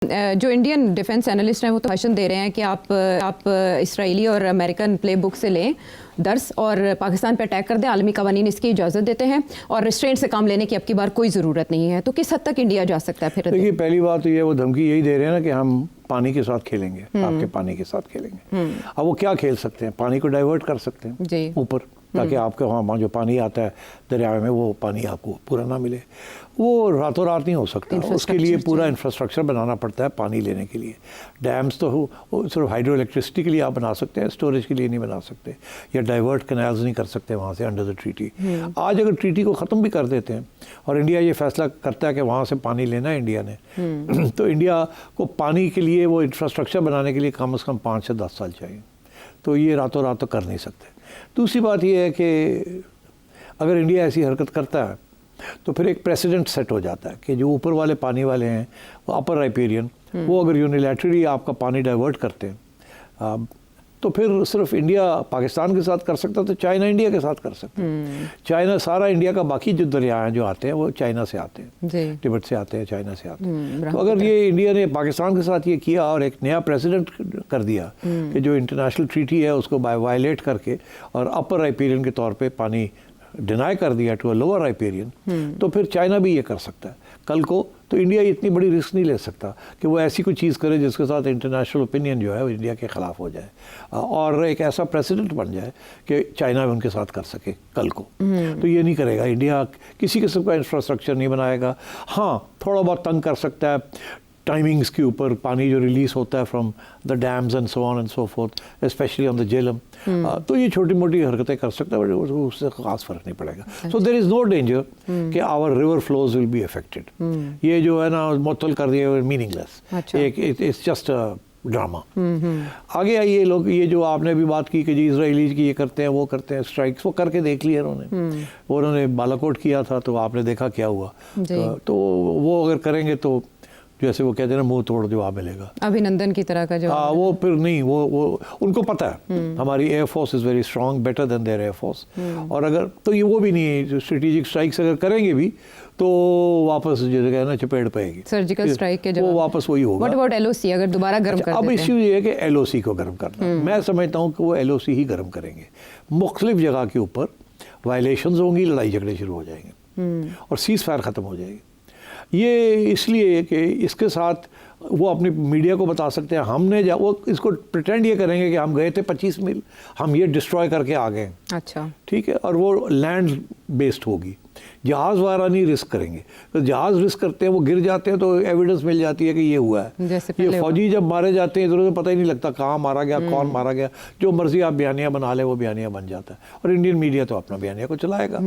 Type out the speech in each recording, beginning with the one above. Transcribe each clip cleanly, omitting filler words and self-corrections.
जो Indian defence analyst हैं वो तो भाषण दे रहे हैं कि आप इसराइली और अमेरिकन प्लेबुक से लें दर्स और पाकिस्तान पर अटैक कर दें। आलमी कवानीन इसकी इजाज़त देते हैं और रिस्ट्रेंट से काम लेने की अब की बार कोई ज़रूरत नहीं है। तो किस हद तक इंडिया जा सकता है फिर? देखिए, पहली बात तो ये वो धमकी यही दे रहे हैं ना कि हम पानी के साथ खेलेंगे, आपके पानी के साथ खेलेंगे। अब वो क्या खेल सकते हैं? पानी को डाइवर्ट कर सकते हैं ऊपर, ताकि आपके वहाँ जो पानी आता है दरिया में वो पानी आपको पूरा ना मिले। वो रातों रात नहीं हो सकता, उसके लिए पूरा इंफ्रास्ट्रक्चर बनाना पड़ता है पानी लेने के लिए। डैम्स तो सिर्फ हाइड्रो इलेक्ट्रिसिटी के लिए आप बना सकते हैं, स्टोरेज के लिए नहीं बना सकते, या डाइवर्ट कैनाल्स नहीं कर सकते वहाँ से अंडर द ट्रीटी। आज अगर ट्रीटी को ख़त्म भी कर देते हैं और इंडिया ये फैसला करता है कि वहाँ से पानी लेना है इंडिया ने, तो इंडिया को पानी के लिए वो इंफ्रास्ट्रक्चर बनाने के लिए कम से कम 5 से 10 साल चाहिए। तो ये रातों रात तो कर नहीं सकते। दूसरी बात यह है कि अगर इंडिया ऐसी हरकत करता है तो फिर एक प्रेसिडेंट सेट हो जाता है कि जो ऊपर वाले पानी वाले हैं, वो अपर राइपेरियन, वो अगर यूनिलैटरली आपका पानी डाइवर्ट करते हैं तो फिर सिर्फ इंडिया पाकिस्तान के साथ कर सकता, तो चाइना इंडिया के साथ कर सकता है। चाइना सारा इंडिया का बाकी जो दरिया हैं जो आते हैं वो चाइना से आते हैं, तिब्बत से आते हैं, चाइना से आते हैं। तो अगर ये इंडिया ने पाकिस्तान के साथ ये किया और एक नया प्रेसिडेंट कर दिया कि जो इंटरनेशनल ट्रीटी है उसको वायलेट करके और अपर राइपेरियन के तौर पर पानी डिनाई कर दिया टू अ लोअर राइपेरियन, तो फिर चाइना भी ये कर सकता है कल को। तो इंडिया इतनी बड़ी रिस्क नहीं ले सकता कि वो ऐसी कोई चीज़ करे जिसके साथ इंटरनेशनल ओपिनियन जो है वो इंडिया के ख़िलाफ़ हो जाए और एक ऐसा प्रेसिडेंट बन जाए कि चाइना भी उनके साथ कर सके कल को। तो ये नहीं करेगा इंडिया, किसी किस्म का इंफ्रास्ट्रक्चर नहीं बनाएगा। हाँ, थोड़ा बहुत तंग कर सकता है टाइमिंग्स के ऊपर, पानी जो रिलीज होता है from the dams and so on and so fourth, specially on the Jhelum. तो ये छोटी मोटी हरकतें कर सकता है, बट उससे खास फर्क नहीं पड़ेगा। So there is no danger कि our river flows will be affected. ये जो है ना मुअत्तल कर दिया, मीनिंगलेस, एक इट्स जस्ट ड्रामा। आगे आइए लोग, ये जो आपने भी बात की कि जी इसराइलीज की ये करते हैं वो करते हैं स्ट्राइक्स, वो करके देख लिया उन्होंने बालाकोट किया था तो आपने देखा क्या हुआ। तो वो अगर करेंगे तो जैसे वो कहते हैं ना, मुंह तोड़ जवाब मिलेगा, अभिनंदन की तरह का जवाब। वो फिर नहीं, वो उनको पता है हमारी air force is very strong, better than their air force. और अगर तो ये वो भी नहीं है, स्ट्रेटेजिक स्ट्राइक्स अगर करेंगे भी तो वापस जो है ना चपेट पाएगी सर्जिकल स्ट्राइक के जवाब, वो वापस वही होगा। व्हाट अबाउट एलओसी अगर दोबारा गर्म कर देते हैं? अब इश्यू ये है कि एलओसी को गर्म करना, मैं समझता हूँ कि वो एलओसी ही गर्म करेंगे। मुख्तलिफ जगह के ऊपर वायलेशंस होंगी, लड़ाई झगड़े शुरू हो जाएंगे और सीज़ फायर ख़त्म हो जाएगी। ये इसलिए कि इसके साथ वो अपनी मीडिया को बता सकते हैं हमने वो इसको प्रिटेंड ये करेंगे कि हम गए थे 25 मील, हम ये डिस्ट्रॉय करके आ गए। अच्छा, ठीक है। और वो लैंड बेस्ड होगी, जहाज़ वाला नहीं रिस्क करेंगे। तो जहाज़ रिस्क करते हैं, वो गिर जाते हैं तो एविडेंस मिल जाती है कि ये हुआ है। ये फौजी जब मारे जाते हैं इधर उधर पता ही नहीं लगता कहाँ मारा गया, कौन मारा गया। जो मर्जी आप बयानिया बना ले वो बयानिया बन जाता है और इंडियन मीडिया तो अपना बयानिया को चलाएगा।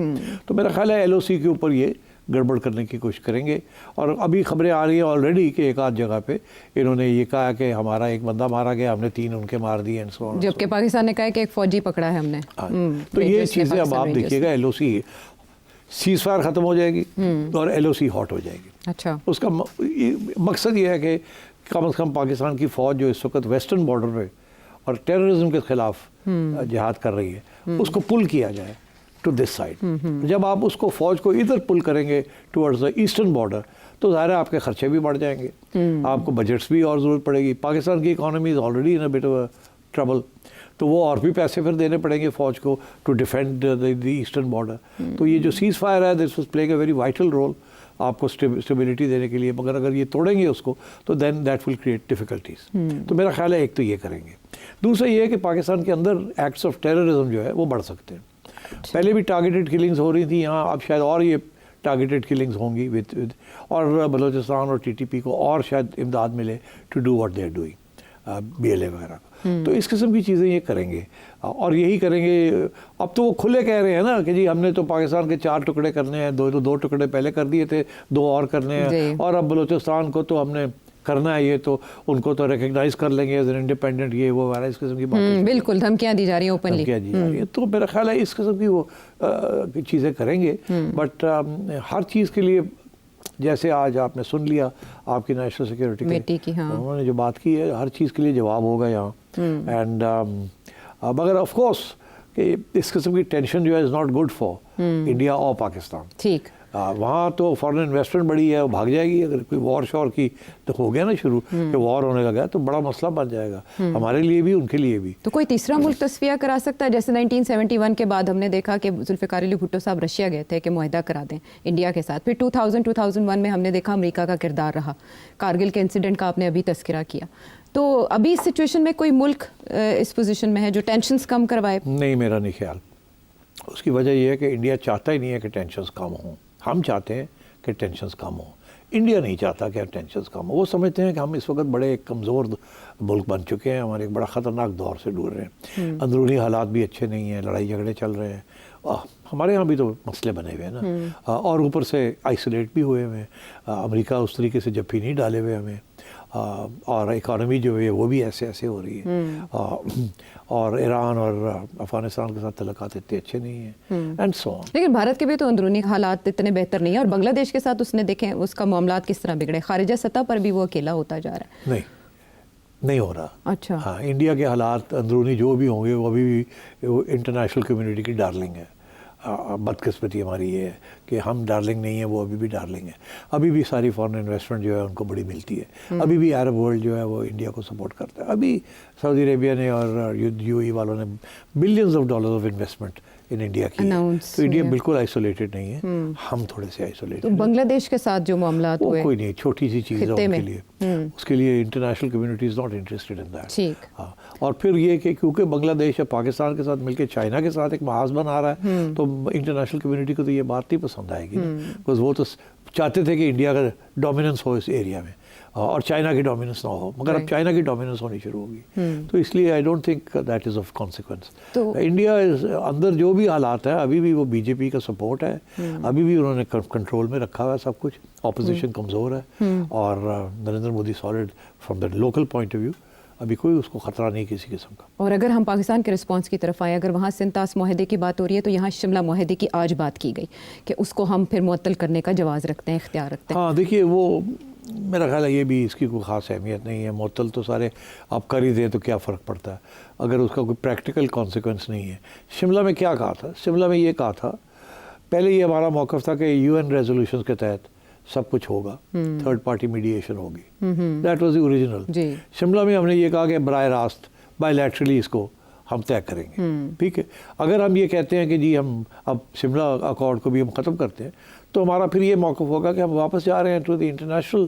तो मेरा ख्याल है एलओसी के ऊपर ये गड़बड़ करने की कोशिश करेंगे। और अभी खबरें आ रही हैं ऑलरेडी कि एक आध जगह पे इन्होंने ये कहा कि हमारा एक बंदा मारा गया, हमने 3 उनके मार दिए एंड सो ऑन। जबकि पाकिस्तान ने कहा कि एक फौजी पकड़ा है हमने। तो ये चीज़ें अब आप देखिएगा, एलओसी सीज़ फायर ख़त्म हो जाएगी और एलओसी हॉट हो जाएगी। अच्छा, उसका मकसद ये है कि कम से कम पाकिस्तान की फ़ौज जो इस वक्त वेस्टर्न बॉर्डर पे और टेररिज्म के ख़िलाफ़ जिहाद कर रही है उसको पुल किया जाए टू दिस साइड। जब आप उसको फौज को इधर पुल करेंगे टुवर्ड्स द ईस्टर्न बॉर्डर तो ज़ाहिर है आपके खर्चे भी बढ़ जाएंगे, आपको बजट्स भी और ज़रूरत पड़ेगी। पाकिस्तान की economy is already in a bit of trouble, तो वो और भी पैसे फिर देने पड़ेंगे फौज को to defend the eastern border. तो ये जो सीज़ फायर है this was playing a very vital role आपको स्टेबिलिटी देने के लिए, मगर अगर ये तोड़ेंगे उसको तो then that will create difficulties. तो मेरा ख्याल है एक तो ये करेंगे। दूसरा ये है कि पाकिस्तान के अंदर एक्ट्स ऑफ टेररिज्म जो है वो बढ़ सकते हैं। पहले भी टारगेटेड किलिंग्स हो रही थी यहाँ, अब शायद और ये टारगेटेड किलिंग्स होंगी विद और बलूचिस्तान और टीटीपी को और शायद इमदाद मिले to do what they are doing, BLA वगैरह। तो इस किस्म की चीज़ें ये करेंगे और यही करेंगे। अब तो वो खुले कह रहे हैं ना कि जी हमने तो पाकिस्तान के 4 टुकड़े करने हैं, 2 टुकड़े पहले कर दिए थे, 2 और करने हैं, और अब बलूचिस्तान को तो हमने करना है, ये तो उनको तो रिकग्नाइज कर लेंगे एज एन इंडिपेंडेंट, ये वो वाला इस किस्म की बात। बिल्कुल, धमकियाँ दी जा रही हैं ओपनली, धमकियाँ दी जा रही है। तो मेरा ख्याल है इस किस्म की वो चीज़ें करेंगे। बट हर चीज़ के लिए, जैसे आज आपने सुन लिया आपकी नेशनल सिक्योरिटी की उन्होंने जो बात की है, हर चीज़ के लिए जवाब होगा यहाँ। एंड मगर ऑफ कोर्स कि इस किस्म की टेंशन जो है is not good for India और पाकिस्तान। ठीक, वहाँ तो फॉरेन इन्वेस्टमेंट बड़ी है, वो भाग जाएगी। अगर कोई वॉर शॉर की तो हो गया ना शुरू, कि वॉर होने लगा तो बड़ा मसला बन जाएगा, हमारे लिए भी उनके लिए भी। तो कोई तीसरा मुल्क तस्फिया करा सकता है? जैसे 1971 के बाद हमने देखा कि जुल्फ़िकार अली भुट्टो साहब रशिया गए थे कि मुआहदा करा दें इंडिया के साथ। फिर 2001 में हमने देखा अमेरिका का किरदार रहा। कारगिल के इंसिडेंट का आपने अभी तस्करा किया। तो अभी इस सिचुएशन में कोई मुल्क इस पोजीशन में है जो टेंशन्स कम करवाए? नहीं, मेरा नहीं ख्याल। उसकी वजह यह है कि इंडिया चाहता ही नहीं है कि टेंशन्स कम हों। हम चाहते हैं कि टेंशन्स कम हों, इंडिया नहीं चाहता कि टेंशन्स कम हो। वो समझते हैं कि हम इस वक्त बड़े कमज़ोर मुल्क बन चुके हैं, हमारे एक बड़ा ख़तरनाक दौर से दूर रहे हैं, अंदरूनी हालात भी अच्छे नहीं हैं, लड़ाई झगड़े चल रहे हैं, हमारे यहाँ भी तो मसले बने हुए हैं ना, और ऊपर से आइसोलेट भी हुए हुए हैं। अमेरिका उस तरीके से जफ्फी नहीं डाले हुए हमें, और इकॉनमी जो है वो भी ऐसे ऐसे हो रही है, और ईरान और अफ़गानिस्तान के साथ तल्लुकात इतने अच्छे नहीं हैं, एंड सो ऑन। लेकिन भारत के भी तो अंदरूनी हालात इतने बेहतर नहीं है, और बांग्लादेश के साथ उसने देखें उसका मामलात किस तरह बिगड़े, खारिजा सतह पर भी वो अकेला होता जा रहा है। नहीं हो रहा। अच्छा। हाँ, इंडिया के हालात अंदरूनी जो भी होंगे वो अभी भी इंटरनेशनल कम्युनिटी की डार्लिंग है। बदकिस्मती हमारी ये है कि हम डार्लिंग नहीं है, वो अभी भी डार्लिंग है। अभी भी सारी फॉरेन इन्वेस्टमेंट जो है उनको बड़ी मिलती है। अभी भी अरब वर्ल्ड जो है वो इंडिया को सपोर्ट करता है। अभी सऊदी अरेबिया ने और यूएई वालों ने billions of dollars of investment in India की, तो इंडिया बिल्कुल आइसोलेटेड नहीं है, हम थोड़े से आइसोलेटेड। तो बांग्लादेश के साथ जो मामला हुए, कोई नहीं, छोटी सी चीज़ है उनके लिए, उसके लिए international community is not interested in that. ठीक। हाँ, और फिर ये कि क्योंकि बांग्लादेश या पाकिस्तान के साथ मिलकर चाइना के साथ एक महाज बना रहा है, तो इंटरनेशनल कम्युनिटी को तो ये बात नहीं पसंद आएगी, बिकॉज वो तो चाहते थे कि इंडिया का डोमिनेंस हो इस एरिया में और चाइना की डोमिनेंस ना हो, मगर अब चाइना की डोमिनेंस होनी शुरू होगी, तो इसलिए I don't think that is of consequence. तो इंडिया अंदर जो भी हालात है, अभी भी वो बीजेपी का सपोर्ट है, अभी भी उन्होंने कंट्रोल में रखा हुआ है सब कुछ, ऑपोजिशन कमज़ोर है, और Narendra Modi solid from the local point of view, अभी कोई उसको ख़तरा नहीं किसी किस्म का। और अगर हम पाकिस्तान के रिस्पांस की तरफ आए, अगर वहाँ सिंतास माहदे की बात हो रही है, तो यहाँ शिमला माहदे की आज बात की गई कि उसको हम फिर मुअत्तल करने का जवाज़ रखते हैं, इख्तियार रखते हैं। हाँ, देखिए वो मेरा ख्याल है ये भी इसकी कोई ख़ास अहमियत नहीं है, मुअत्तल तो सारे आप कर ही दें तो क्या फ़र्क पड़ता है, अगर उसका कोई प्रैक्टिकल कॉन्सिक्वेंस नहीं है। शिमला में क्या कहा था? शिमला में ये कहा था, पहले ये हमारा मौक़िफ़ था कि यूएन रेजोल्यूशन के तहत सब कुछ होगा, थर्ड पार्टी मीडिएशन होगी, that was the original. Shimla में हमने ये कहा कि बराह रास्त बायलैटरली इसको हम तय करेंगे, ठीक है। अगर हम ये कहते हैं कि जी हम अब शिमला अकॉर्ड को भी हम ख़त्म करते हैं, तो हमारा फिर ये मौक़िफ़ होगा कि हम वापस जा रहे हैं टू द इंटरनेशनल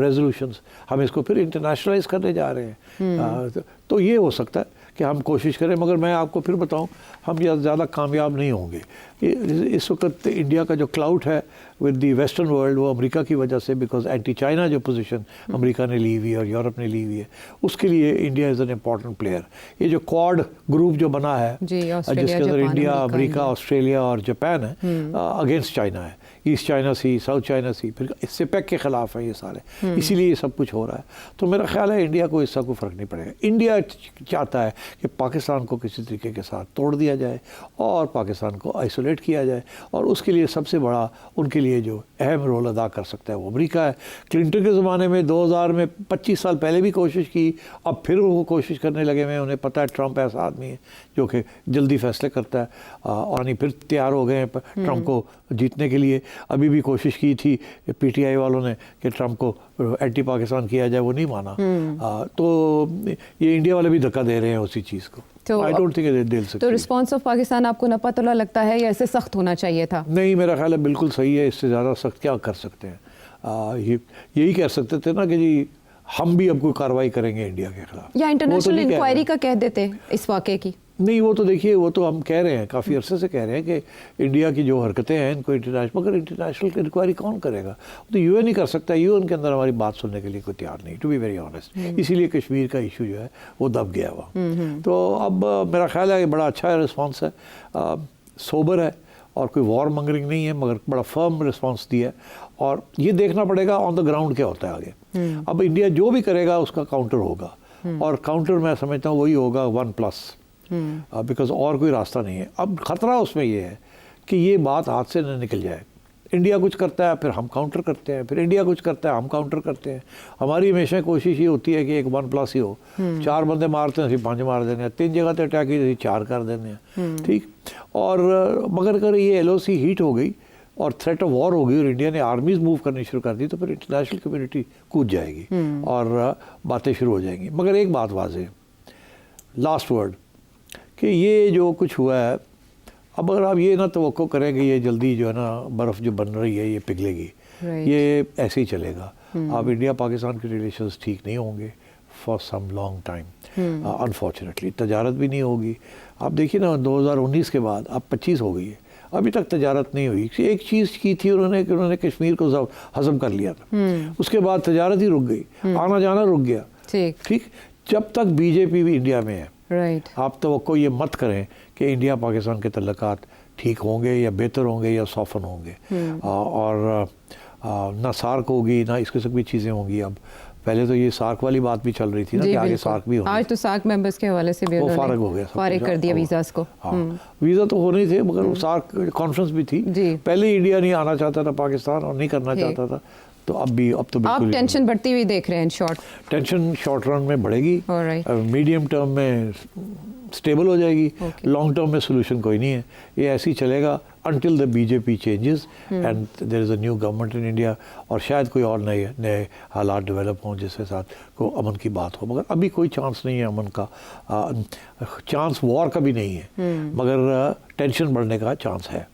रेजोल्यूशंस, हम इसको फिर इंटरनेशनलाइज करने जा रहे हैं। तो ये हो सकता है कि हम कोशिश करें, मगर मैं आपको फिर बताऊं, हम ज़्यादा कामयाब नहीं होंगे। इस वक्त इंडिया का जो क्लाउड है विद द वेस्टर्न वर्ल्ड, वो अमेरिका की वजह से, बिकॉज एंटी चाइना जो पोजीशन अमेरिका ने ली हुई है और यूरोप ने ली हुई है, उसके लिए India is an important player. ये जो क्वाड ग्रुप जो बना है, जिसके अंदर इंडिया, अमेरिका, ऑस्ट्रेलिया और जापान है, अगेंस्ट चाइना है, ईस्ट चाइना सी, साउथ चाइना सी, फिर इससे पैक के ख़िलाफ़ है ये सारे, इसीलिए ये सब कुछ हो रहा है। तो मेरा ख्याल है इंडिया को इससे कोई फ़र्क नहीं पड़ेगा। इंडिया चाहता है कि पाकिस्तान को किसी तरीके के साथ तोड़ दिया जाए और पाकिस्तान को आइसोलेट किया जाए, और उसके लिए सबसे बड़ा उनके लिए जो अहम रोल अदा कर सकता है वो अमेरिका है। क्लिंटन के ज़माने में 2000 में 25 साल पहले भी कोशिश की, अब फिर वो कोशिश करने लगे हुए, उन्हें पता है ट्रंप ऐसा आदमी है जो कि जल्दी फैसले करता है, और नहीं फिर तैयार हो गए हैं ट्रंप को जीतने के लिए। अभी भी कोशिश की थी पीटीआई वालों ने कि ट्रंप को एंटी पाकिस्तान किया जाए, वो नहीं माना। तो ये इंडिया वाले भी धक्का दे रहे हैं उसी चीज़ को। तो आई डोंट थिंक दे सकते। तो रिस्पांस ऑफ पाकिस्तान आपको नपतला लगता है या ऐसे सख्त होना चाहिए था? नहीं, मेरा ख्याल है बिल्कुल सही है, इससे ज़्यादा सख्त क्या कर सकते हैं। यही कह सकते थे ना कि जी हम भी अब कोई कार्रवाई करेंगे इंडिया के खिलाफ, या इंटरनेशनल इंक्वायरी का कह देते इस वाक़े की। नहीं, वो तो देखिए, वो तो हम कह रहे हैं, काफ़ी अरसे से कह रहे हैं कि इंडिया की जो हरकतें हैं इनको इंटरनेशनल, मगर इंटरनेशनल इंक्वायरी कौन करेगा? तो यूएन ही कर सकता है, यूएन के अंदर हमारी बात सुनने के लिए कोई तैयार नहीं, टू बी वेरी ऑनेस्ट। इसीलिए कश्मीर का इशू जो है वो दब गया हुआ। तो अब मेरा ख्याल है कि बड़ा अच्छा रिस्पॉन्स है, सोबर है, और कोई वॉर मंगरिंग नहीं है, मगर बड़ा फर्म रिस्पॉन्स दिया है, और ये देखना पड़ेगा ऑन द ग्राउंड क्या होता है आगे। अब इंडिया जो भी करेगा उसका काउंटर होगा, और काउंटर मैं समझता हूँ वही होगा 1+, बिकॉज और कोई रास्ता नहीं है। अब ख़तरा उसमें ये है कि ये बात हाथ से न निकल जाए। इंडिया कुछ करता है, फिर हम काउंटर करते हैं, फिर इंडिया कुछ करता है, हम काउंटर करते हैं। हमारी हमेशा कोशिश ये होती है कि एक 1+ ही हो, 4 बंदे मारते हैं, फिर 5 मार देने हैं, 3 जगह तो अटैक ही 4 कर देने हैं, ठीक। और मगर अगर ये LOC हीट हो गई और थ्रेट ऑफ वॉर होगी और इंडिया ने आर्मीज मूव करनी शुरू कर दी तो फिर इंटरनेशनल कम्युनिटी कूद जाएगी और बातें शुरू हो जाएंगी। मगर एक बात वाज़ेह, लास्ट वर्ड, कि ये जो कुछ हुआ है, अब अगर आप ये ना तवक्को करें कि ये जल्दी जो है ना बर्फ़ जो बन रही है ये पिघलेगी, ये ऐसे ही चलेगा। अब इंडिया पाकिस्तान के रिलेशंस ठीक नहीं होंगे for some long time, unfortunately. तजारत भी नहीं होगी। आप देखिए ना 2019 के बाद अब 25 हो गई है, अभी तक तजारत नहीं हुई। एक चीज़ की थी उन्होंने कि उन्होंने कश्मीर को हज़म कर लिया था, उसके बाद तजारत ही रुक गई, आना जाना रुक गया। ठीक, जब तक बीजेपी भी इंडिया में है, आप तवक्को ये मत करें कि इंडिया पाकिस्तान के तल्लुकात ठीक होंगे या बेहतर होंगे या सॉफन होंगे। और ना सार्क होगी ना इस किस्म की चीज़ें होंगी। अब पहले तो ये सार्क वाली बात भी चल रही थी ना कि आगे सार्क भी होगी। आज तो सार्क मेंबर्स के हवाले से भी वो फारग हो गया, फारिग कर दिया वीज़ास को। वीज़ा तो होने थे मगर वो सार्क कॉन्फ्रेंस भी थी। पहले इंडिया नहीं आना चाहता था पाकिस्तान और नहीं करना चाहता था, तो अब तो बिल्कुल आप टेंशन बढ़ती हुई देख रहे हैं। टेंशन शॉर्ट रन में बढ़ेगी, मीडियम टर्म में स्टेबल हो जाएगी, लॉन्ग टर्म में सोल्यूशन कोई नहीं है। ये ऐसे ही चलेगा until the BJP changes and there is a new government in India, और शायद कोई और नए हालात डेवलप हों जिसके साथ को अमन की बात हो। मगर अभी कोई चांस नहीं है अमन का, चांस वॉर का भी नहीं है, मगर टेंशन बढ़ने का चांस है।